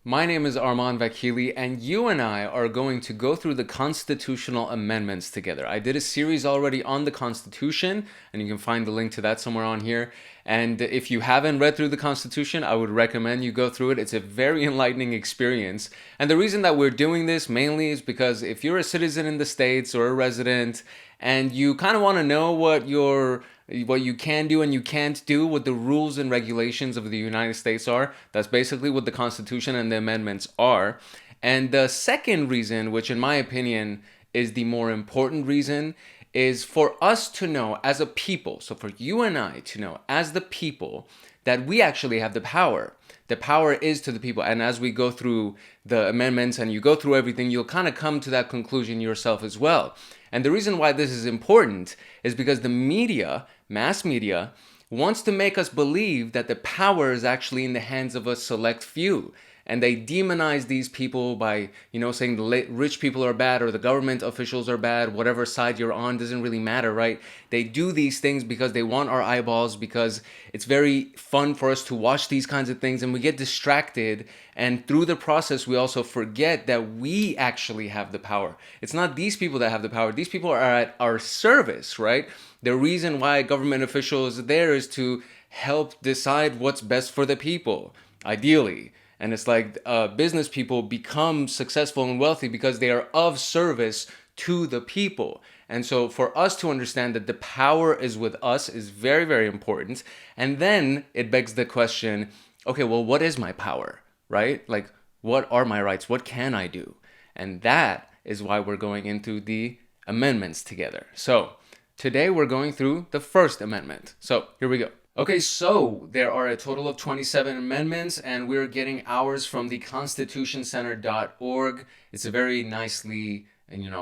My name is Arman Vakili, and you and I are going to go through the constitutional amendments together. I did a series already on the Constitution, and you can find the link to that somewhere on here. And if you haven't read through the Constitution, I would recommend you go through it. It's a very enlightening experience. And the reason that we're doing this mainly is because if you're a citizen in the States or a resident, and you kind of want to know what you can do and you can't do, what the rules and regulations of the United States are. That's basically what the Constitution and the amendments are. And the second reason, which in my opinion is the more important reason, is for us to know as a people, so for you and I to know as the people, that we actually have the power. The power is to the people. And as we go through the amendments and you go through everything, you'll kind of come to that conclusion yourself as well. And the reason why this is important is because the media, mass media, wants to make us believe that the power is actually in the hands of a select few. And they demonize these people by, saying the rich people are bad or the government officials are bad, whatever side you're on doesn't really matter, right? They do these things because they want our eyeballs, because it's very fun for us to watch these kinds of things and we get distracted. And through the process, we also forget that we actually have the power. It's not these people that have the power. These people are at our service, right? The reason why a government official is there is to help decide what's best for the people, ideally. And it's like business people become successful and wealthy because they are of service to the people. And so for us to understand that the power is with us is very, very important. And then it begs the question, okay, well, what is my power, right? Like, what are my rights? What can I do? And that is why we're going into the amendments together. So today we're going through the First Amendment. So here we go. Okay, so there are a total of 27 amendments, and we're getting ours from the constitutioncenter.org. It's a very nicely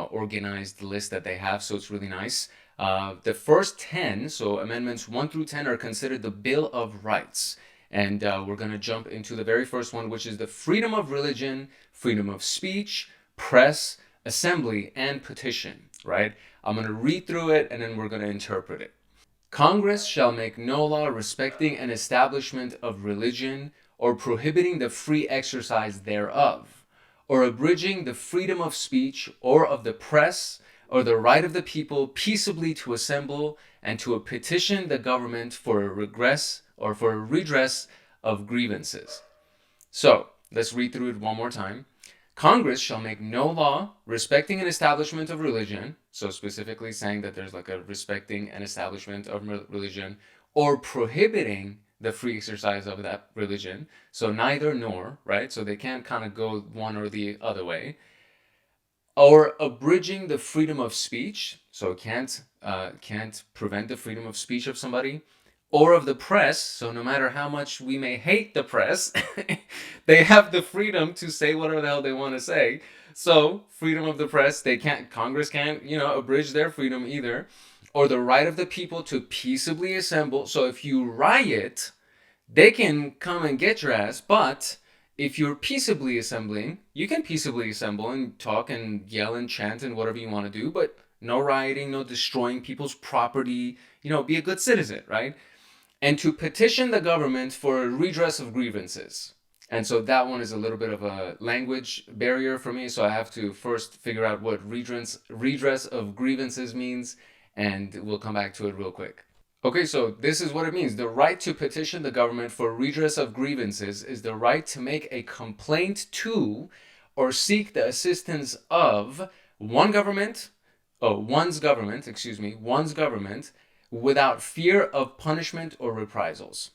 organized list that they have, so it's really nice. The first 10, so amendments 1 through 10, are considered the Bill of Rights. And we're going to jump into the very first one, which is the freedom of religion, freedom of speech, press, assembly, and petition, right? I'm going to read through it, and then we're going to interpret it. Congress shall make no law respecting an establishment of religion, or prohibiting the free exercise thereof, or abridging the freedom of speech, or of the press, or the right of the people peaceably to assemble and to petition the government for a redress of grievances. So, let's read through it one more time. Congress shall make no law respecting an establishment of religion, so specifically saying that there's like a respecting an establishment of religion, or prohibiting the free exercise of that religion, so neither nor, right? So they can't kind of go one or the other way. Or abridging the freedom of speech, so can't prevent the freedom of speech of somebody, or of the press, so no matter how much we may hate the press, they have the freedom to say whatever the hell they want to say. So, freedom of the press, Congress can't, abridge their freedom either. Or the right of the people to peaceably assemble. So if you riot, they can come and get your ass, but if you're peaceably assembling, you can peaceably assemble and talk and yell and chant and whatever you want to do, but no rioting, no destroying people's property, be a good citizen, right? And to petition the government for a redress of grievances. And so that one is a little bit of a language barrier for me, so I have to first figure out what redress of grievances means, and we'll come back to it real quick. Okay, so this is what it means. The right to petition the government for redress of grievances is the right to make a complaint to or seek the assistance of one's government, without fear of punishment or reprisals,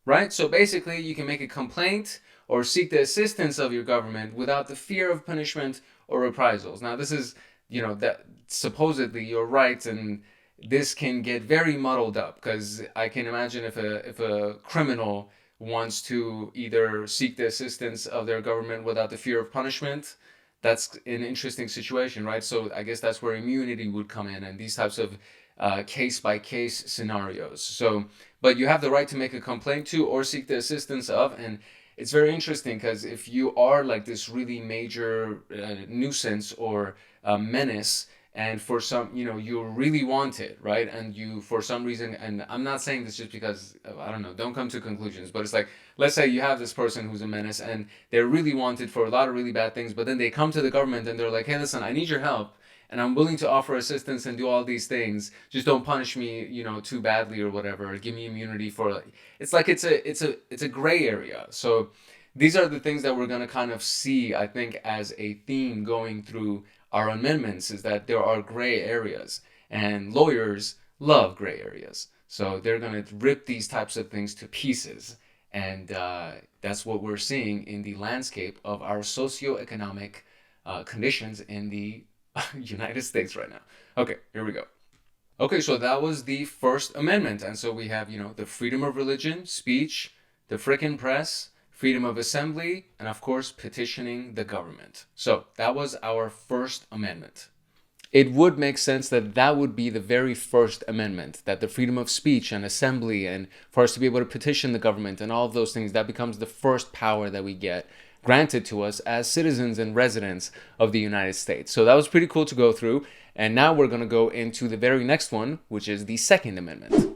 right? So basically, you can make a complaint or seek the assistance of your government without the fear of punishment or reprisals. Now, this is, that supposedly your rights, and this can get very muddled up, because I can imagine if a criminal wants to either seek the assistance of their government without the fear of punishment, that's an interesting situation, right? So I guess that's where immunity would come in, and these types of case-by-case scenarios. So, but you have the right to make a complaint to or seek the assistance of, and it's very interesting because if you are like this really major nuisance or menace and for some, you really want it, right? And you, for some reason, and I'm not saying this just because, I don't know, don't come to conclusions, but it's like, let's say you have this person who's a menace and they're really wanted for a lot of really bad things, but then they come to the government and they're like, hey, listen, I need your help and I'm willing to offer assistance and do all these things. Just don't punish me, too badly or whatever. Or give me immunity for. It's like it's a gray area. So these are the things that we're gonna kind of see, I think, as a theme going through our amendments, is that there are gray areas, and lawyers love gray areas. So they're gonna rip these types of things to pieces, and that's what we're seeing in the landscape of our socioeconomic conditions in the United States right now. Okay, here we go. Okay, so that was the First Amendment. And so we have, the freedom of religion, speech, the frickin' press, freedom of assembly, and of course, petitioning the government. So that was our First Amendment. It would make sense that that would be the very First Amendment, that the freedom of speech and assembly, and for us to be able to petition the government and all of those things, that becomes the first power that we get granted to us as citizens and residents of the United States. So that was pretty cool to go through. And now we're going to go into the very next one, which is the Second Amendment.